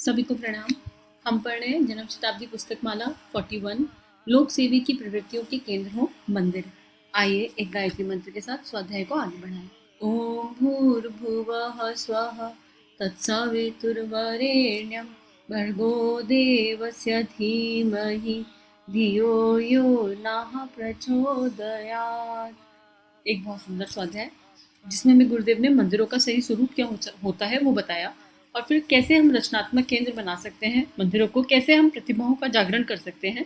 सभी को प्रणाम। हम पढ़ रहे हैं जन्म शताब्दी पुस्तक माला 41 लोक सेवी की प्रवृत्तियों के केंद्र हो मंदिर। आइए एक गायत्री मंत्र के साथ स्वाध्याय को आगे बढ़ाएं। ओम भूर्भुवः स्वः तत्सवितुर्वरेण्यं भर्गो देवस्य धीमहि धियो यो नः प्रचोदयात्। एक बहुत सुंदर स्वाध्याय जिसमें हमें गुरुदेव ने मंदिरों का सही स्वरूप क्या होता है वो बताया, और फिर कैसे हम रचनात्मक केंद्र बना सकते हैं मंदिरों को, कैसे हम प्रतिभाओं का जागरण कर सकते हैं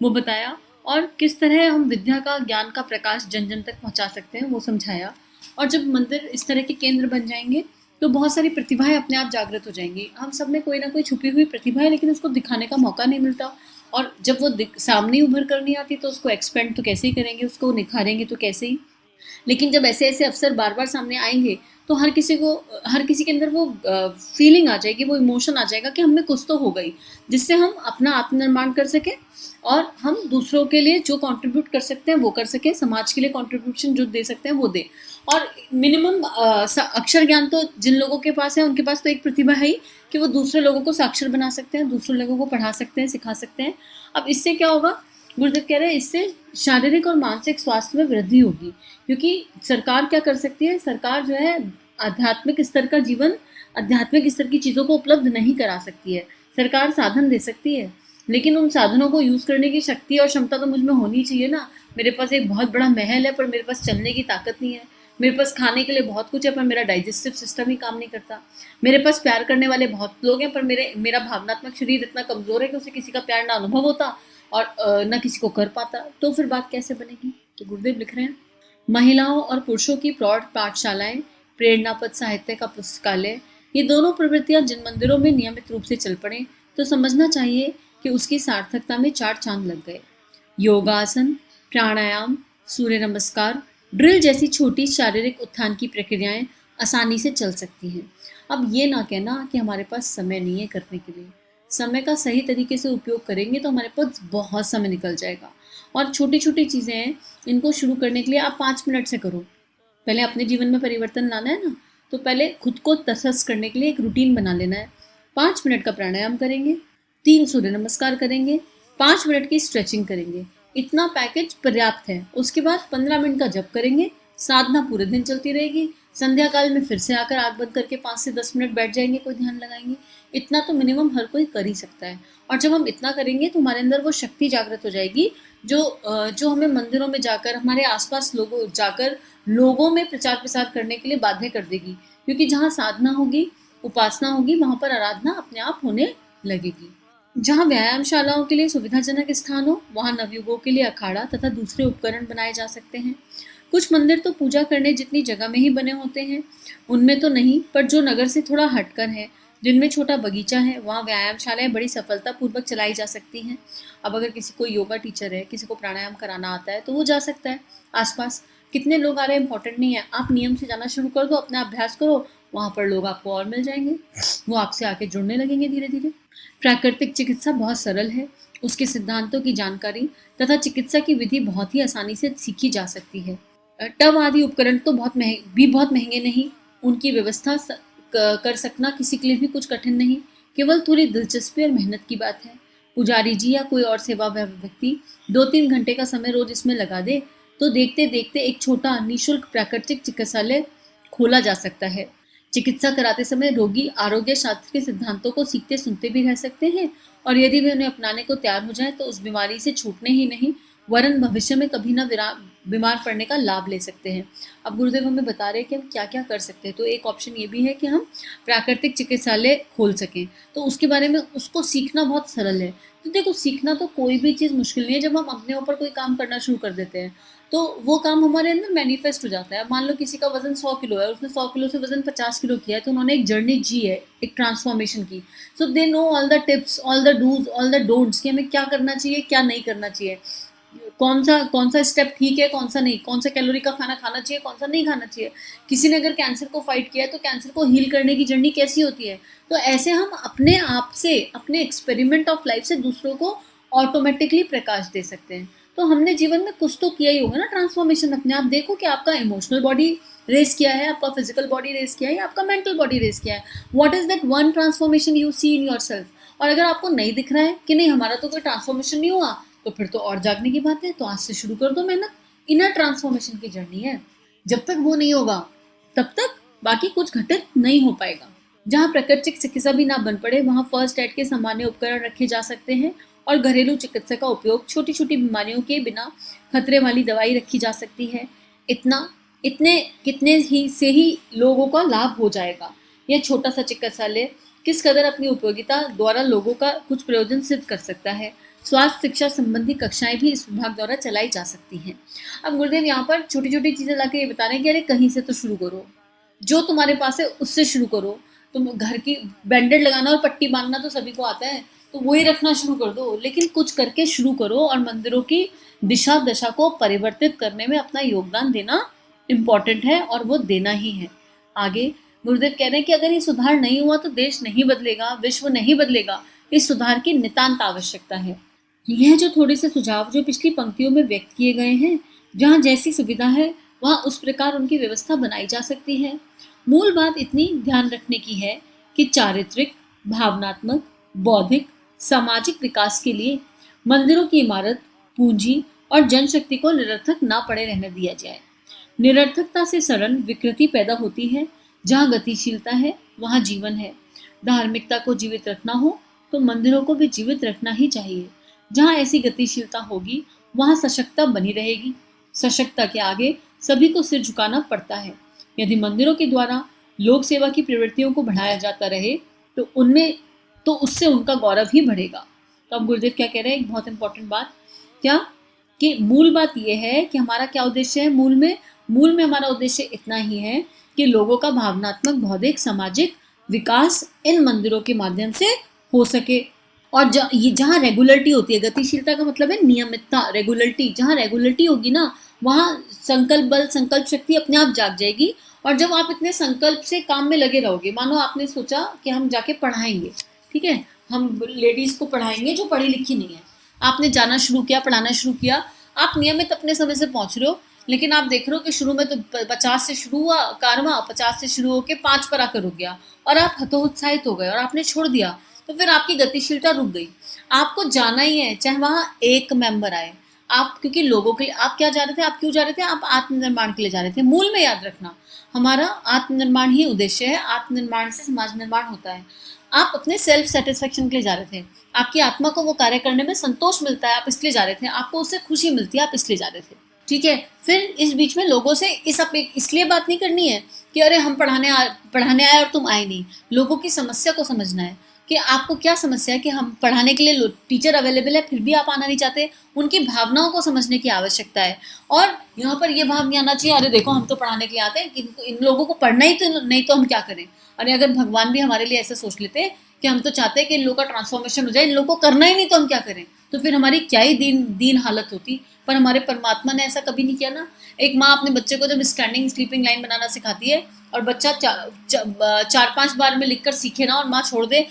वो बताया, और किस तरह हम विद्या का ज्ञान का प्रकाश जन जन तक पहुंचा सकते हैं वो समझाया। और जब मंदिर इस तरह के केंद्र बन जाएंगे तो बहुत सारी प्रतिभाएं अपने आप जागृत हो जाएंगी। हम सब में कोई ना कोई छुपी हुई प्रतिभा है, लेकिन उसको दिखाने का मौका नहीं मिलता, और जब वो सामने उभर कर नहीं आती तो उसको एक्सपेंड तो कैसे ही करेंगे, उसको निखारेंगे तो कैसे ही। लेकिन जब ऐसे ऐसे अवसर बार बार सामने आएंगे तो हर किसी के अंदर वो फीलिंग आ जाएगी, वो इमोशन आ जाएगा कि हमें कुछ तो हो गई, जिससे हम अपना आत्मनिर्माण कर सकें और हम दूसरों के लिए जो कंट्रीब्यूट कर सकते हैं वो कर सकें, समाज के लिए कंट्रीब्यूशन जो दे सकते हैं वो दें। और मिनिमम अक्षर ज्ञान तो जिन लोगों के पास है उनके पास तो एक प्रतिभा है ही कि वो दूसरे लोगों को साक्षर बना सकते हैं, दूसरे लोगों को पढ़ा सकते हैं, सिखा सकते हैं। अब इससे क्या होगा, गुरुदेव कह रहे हैं इससे शारीरिक और मानसिक स्वास्थ्य में वृद्धि होगी। क्योंकि सरकार क्या कर सकती है, सरकार जो है आध्यात्मिक स्तर का जीवन, आध्यात्मिक स्तर की चीज़ों को उपलब्ध नहीं करा सकती है। सरकार साधन दे सकती है, लेकिन उन साधनों को यूज़ करने की शक्ति और क्षमता तो मुझ में होनी चाहिए ना। मेरे पास एक बहुत बड़ा महल है पर मेरे पास चलने की ताकत नहीं है। मेरे पास खाने के लिए बहुत कुछ है पर मेरा डाइजेस्टिव सिस्टम ही काम नहीं करता। मेरे पास प्यार करने वाले बहुत लोग हैं पर मेरा भावनात्मक शरीर इतना कमज़ोर है कि उसे किसी का प्यार ना अनुभव होता और न किसी को कर पाता। तो फिर बात कैसे बनेगी। तो गुरुदेव लिख रहे हैं, महिलाओं और पुरुषों की प्रौढ़ पाठशालाएं, प्रेरणापद साहित्य का पुस्तकालय, ये दोनों प्रवृत्तियां जिन मंदिरों में नियमित रूप से चल पड़े तो समझना चाहिए कि उसकी सार्थकता में 4 चांद लग गए। योगासन, प्राणायाम, सूर्य नमस्कार, ड्रिल जैसी छोटी शारीरिक उत्थान की प्रक्रियाएं आसानी से चल सकती हैं। अब ये ना कहना कि हमारे पास समय नहीं है करने के लिए। समय का सही तरीके से उपयोग करेंगे तो हमारे पास बहुत समय निकल जाएगा। और छोटी छोटी चीज़ें हैं, इनको शुरू करने के लिए आप 5 मिनट से करो। पहले अपने जीवन में परिवर्तन लाना है ना, तो पहले खुद को तटस्थ करने के लिए एक रूटीन बना लेना है। 5 मिनट का प्राणायाम करेंगे, 3 सूर्य नमस्कार करेंगे, 5 मिनट की स्ट्रेचिंग करेंगे, इतना पैकेज पर्याप्त है। उसके बाद 15 मिनट का जप करेंगे, साधना पूरे दिन चलती रहेगी। संध्या काल में फिर से आकर आँख बंद करके 5 से 10 मिनट बैठ जाएंगे, कोई ध्यान लगाएंगे। इतना तो मिनिमम हर कोई कर ही सकता है। और जब हम इतना करेंगे तो हमारे अंदर वो शक्ति जागृत हो जाएगी जो हमें मंदिरों में जाकर, हमारे आसपास लोगों जाकर लोगों में प्रचार प्रसार करने के लिए बाध्य कर देगी। क्योंकि जहाँ साधना होगी, उपासना होगी, वहाँ पर आराधना अपने आप होने लगेगी। जहाँ व्यायामशालाओं के लिए सुविधाजनक स्थान हो, वहाँ नवयुगों के लिए अखाड़ा तथा दूसरे उपकरण बनाए जा सकते हैं। कुछ मंदिर तो पूजा करने जितनी जगह में ही बने होते हैं, उनमें तो नहीं, पर जो नगर से थोड़ा हटकर है, जिनमें छोटा बगीचा है, वहाँ व्यायामशालाएं बड़ी सफलतापूर्वक चलाई जा सकती हैं। अब अगर किसी को योगा टीचर है, किसी को प्राणायाम कराना आता है तो वो जा सकता है। आसपास कितने लोग आ रहे हैं इंपॉर्टेंट नहीं है, आप नियम से जाना शुरू कर दो, अपना अभ्यास करो, वहाँ पर लोग आपको और मिल जाएंगे, वो आपसे आके जुड़ने लगेंगे धीरे धीरे। प्राकृतिक चिकित्सा बहुत सरल है, उसके सिद्धांतों की जानकारी तथा चिकित्सा की विधि बहुत ही आसानी से सीखी जा सकती है। टब आदि उपकरण तो बहुत महंगे नहीं, उनकी व्यवस्था कर सकना किसी के लिए भी कुछ कठिन नहीं, केवल थोड़ी दिलचस्पी और मेहनत की बात है। पुजारी जी या कोई और सेवा व्यक्ति 2-3 घंटे का समय रोज इसमें लगा दे तो देखते देखते एक छोटा निःशुल्क प्राकृतिक चिकित्सालय खोला जा सकता है। चिकित्सा कराते समय रोगी आरोग्य शास्त्र के सिद्धांतों को सीखते सुनते भी रह सकते हैं, और यदि वे उन्हें अपनाने को तैयार हो जाए तो उस बीमारी से छूटने ही नहीं वरन भविष्य में कभी ना बीमार पड़ने का लाभ ले सकते हैं। अब गुरुदेव हमें बता रहे हैं कि हम क्या क्या कर सकते हैं। तो एक ऑप्शन ये भी है कि हम प्राकृतिक चिकित्सालय खोल सकें, तो उसके बारे में उसको सीखना बहुत सरल है। तो देखो, सीखना तो कोई भी चीज़ मुश्किल नहीं है। जब हम अपने ऊपर कोई काम करना शुरू कर देते हैं तो वो काम हमारे अंदर मैनिफेस्ट हो जाता है। मान लो किसी का वजन 100 किलो है, उसने 100 किलो से वजन 50 किलो किया है, तो उन्होंने एक जर्नी जी है, एक ट्रांसफॉर्मेशन की। So they know all the tips, all the dos, all the don'ts, कि हमें क्या करना चाहिए, क्या नहीं करना चाहिए, कौन सा स्टेप ठीक है, कौन सा नहीं, कौन सा कैलोरी का खाना खाना चाहिए, कौन सा नहीं खाना चाहिए। किसी ने अगर कैंसर को फाइट किया है तो कैंसर को हील करने की जर्नी कैसी होती है। तो ऐसे हम अपने आप से, अपने एक्सपेरिमेंट ऑफ लाइफ से दूसरों को ऑटोमेटिकली प्रकाश दे सकते हैं। तो हमने जीवन में कुछ तो किया ही होगा ना ट्रांसफॉर्मेशन अपने। आप देखो कि आपका इमोशनल बॉडी रेस किया है, आपका फिजिकल बॉडी रेस किया है, या आपका मेंटल बॉडी रेस किया है। What is that one transformation you see in yourself? और अगर आपको नहीं दिख रहा है कि नहीं हमारा तो कोई ट्रांसफॉर्मेशन नहीं हुआ, तो फिर तो और जागने की बात है। तो आज से शुरू कर दो मेहनत। इनर ट्रांसफॉर्मेशन की जर्नी है, जब तक वो नहीं होगा तब तक बाकी कुछ घटित नहीं हो पाएगा। जहाँ प्राकृतिक चिकित्सा भी ना बन पड़े, वहाँ फर्स्ट एड के सामान्य उपकरण रखे जा सकते हैं और घरेलू चिकित्सा का उपयोग छोटी छोटी बीमारियों के बिना खतरे वाली दवाई रखी जा सकती है। इतने कितने ही से ही लोगों का लाभ हो जाएगा। यह छोटा सा चिकित्सालय किस कदर अपनी उपयोगिता द्वारा लोगों का कुछ प्रयोजन सिद्ध कर सकता है। स्वास्थ्य शिक्षा संबंधी कक्षाएं भी इस विभाग द्वारा चलाई जा सकती हैं। अब गुरुदेव यहाँ पर छोटी छोटी चीजें लाके ये बता रहे हैं कि अरे कहीं से तो शुरू करो, जो तुम्हारे पास है उससे शुरू करो। तुम घर की बैंडेड लगाना और पट्टी बांधना तो सभी को आता है, तो वही रखना शुरू कर दो, लेकिन कुछ करके शुरू करो और मंदिरों की दिशा दशा को परिवर्तित करने में अपना योगदान देना इम्पोर्टेंट है, और वो देना ही है। आगे गुरुदेव कह रहे हैं कि अगर ये सुधार नहीं हुआ तो देश नहीं बदलेगा, विश्व नहीं बदलेगा। इस सुधार की नितांत आवश्यकता है। यह जो थोड़े से सुझाव जो पिछली पंक्तियों में व्यक्त किए गए हैं, जहाँ जैसी सुविधा है वहाँ उस प्रकार उनकी व्यवस्था बनाई जा सकती है। मूल बात इतनी ध्यान रखने की है कि चारित्रिक, भावनात्मक, बौद्धिक, सामाजिक विकास के लिए मंदिरों की इमारत, पूंजी और जनशक्ति को निरर्थक ना पड़े रहने दिया जाए। निरर्थकता से सरल विकृति पैदा होती है। जहाँ गतिशीलता है वहाँ जीवन है। धार्मिकता को जीवित रखना हो तो मंदिरों को भी जीवित रखना ही चाहिए। जहाँ ऐसी गतिशीलता होगी वहाँ सशक्तता बनी रहेगी। सशक्तता के आगे सभी को सिर झुकाना पड़ता है। यदि मंदिरों के द्वारा लोक सेवा की प्रवृत्तियों को बढ़ाया जाता रहे तो उससे उनका गौरव ही बढ़ेगा। तो अब गुरुदेव क्या कह रहे हैं, एक बहुत इंपॉर्टेंट बात, क्या कि मूल बात यह है कि हमारा क्या उद्देश्य है। मूल में हमारा उद्देश्य इतना ही है कि लोगों का भावनात्मक, बौद्धिक, सामाजिक विकास इन मंदिरों के माध्यम से हो सके। और जहाँ रेगुलरिटी होती है, गतिशीलता का मतलब है नियमितता, रेगुलरिटी। जहाँ रेगुलरिटी होगी ना वहाँ संकल्प बल, संकल्प शक्ति अपने आप जाग जाएगी। और जब आप इतने संकल्प से काम में लगे रहोगे, मानो आपने सोचा कि हम जाके पढ़ाएंगे, ठीक है, हम लेडीज को पढ़ाएंगे जो पढ़ी लिखी नहीं है। आपने जाना शुरू किया, पढ़ाना शुरू किया, आप नियमित अपने समय से पहुंच रहे हो, लेकिन आप देख रहे हो कि शुरू में तो 50 से शुरू हुआ कारवां, 50 से शुरू होकर 5 पर आकर रुक गया और आप हतोत्साहित हो गए और आपने छोड़ दिया, तो फिर आपकी गतिशीलता रुक गई। आपको जाना ही है, चाहे वहाँ एक मेंबर आए। आप क्योंकि लोगों के लिए आप क्या जा रहे थे, आप क्यों जा रहे थे, आप आत्मनिर्माण के लिए जा रहे थे। मूल में याद रखना, हमारा आत्मनिर्माण ही उद्देश्य है। आत्मनिर्माण से समाज निर्माण होता है। आप अपने सेल्फ सेटिस्फेक्शन के लिए जा रहे थे, आपकी आत्मा को वो कार्य करने में संतोष मिलता है, आप इसलिए जा रहे थे, आपको उससे खुशी मिलती है, आप इसलिए जा रहे थे, ठीक है। फिर इस बीच में लोगों से इसलिए बात नहीं करनी है कि अरे हम पढ़ाने आए और तुम आए नहीं। लोगों की समस्या को समझना है कि आपको क्या समस्या है, कि हम पढ़ाने के लिए टीचर अवेलेबल है फिर भी आप आना नहीं चाहते। उनकी भावनाओं को समझने की आवश्यकता है। और यहाँ पर यह भाव नहीं आना चाहिए अरे देखो हम तो पढ़ाने के लिए आते हैं, इन लोगों को पढ़ना ही तो नहीं, तो हम क्या करें। अरे अगर भगवान भी हमारे लिए ऐसा सोच लेते कि हम तो चाहते हैं कि इन लोगों का ट्रांसफॉर्मेशन हो जाए, इन लोगों को करना ही नहीं तो हम क्या करें, तो फिर हमारी क्या ही दीन हालत होती। पर हमारे परमात्मा ने ऐसा कभी नहीं किया ना। एक माँ अपने बच्चे को जब स्टैंडिंग स्लीपिंग लाइन बनाना सिखाती है और बच्चा 4-5 बार में लिखकर सीखे ना और माँ छोड़ दे,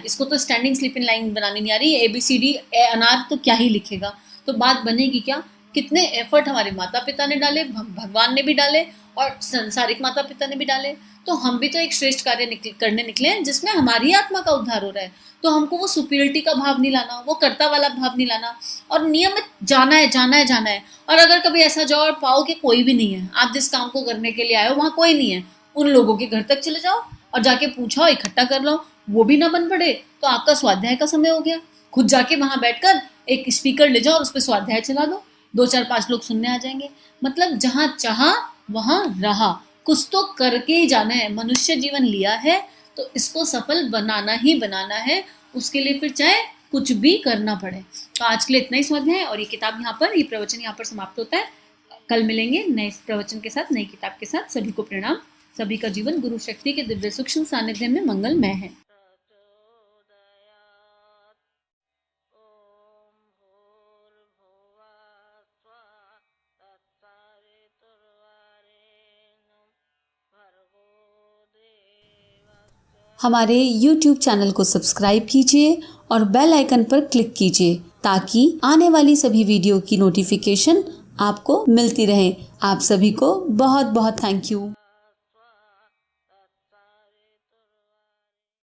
इसको तो स्टैंडिंग स्लीपिंग लाइन बनानी नहीं आ रही, ABCD अनार तो क्या ही लिखेगा, तो बात बनेगी क्या। कितने एफर्ट हमारे माता पिता ने डाले, भगवान ने भी डाले और संसारिक माता पिता ने भी डाले। तो हम भी तो एक श्रेष्ठ कार्य करने निकले हैं जिसमें हमारी आत्मा का उद्धार हो रहा है। तो हमको वो सुपीरियरिटी का भाव नहीं लाना, वो कर्ता वाला भाव नहीं लाना, और नियमित जाना है। और अगर कभी ऐसा जाओ और पाओ कि कोई भी नहीं है, आप जिस काम को करने के लिए आए हो वहाँ कोई नहीं है, उन लोगों के घर तक चले जाओ और जाके पूछो, इकट्ठा कर लो, वो भी ना बन पड़े तो आपका स्वाध्याय का समय हो गया। खुद जाके वहां बैठकर एक स्पीकर ले जाओ और उस पर स्वाध्याय चला दो, 2-4-5 लोग सुनने आ जाएंगे। मतलब जहां चाहा वहां रहा, कुछ तो करके ही जाना है। मनुष्य जीवन लिया है तो इसको सफल बनाना ही बनाना है, उसके लिए फिर चाहे कुछ भी करना पड़े। तो आज के लिए इतना ही स्वाध्याय, और ये किताब यहाँ पर, ये प्रवचन यहाँ पर समाप्त होता है। कल मिलेंगे नए प्रवचन के साथ, नई किताब के साथ। सभी को प्रणाम। सभी का जीवन गुरु शक्ति के दिव्य सूक्ष्म सानिध्य में मंगलमय है। हमारे YouTube चैनल को सब्सक्राइब कीजिए और बेल आइकन पर क्लिक कीजिए ताकि आने वाली सभी वीडियो की नोटिफिकेशन आपको मिलती रहे। आप सभी को बहुत बहुत थैंक यू।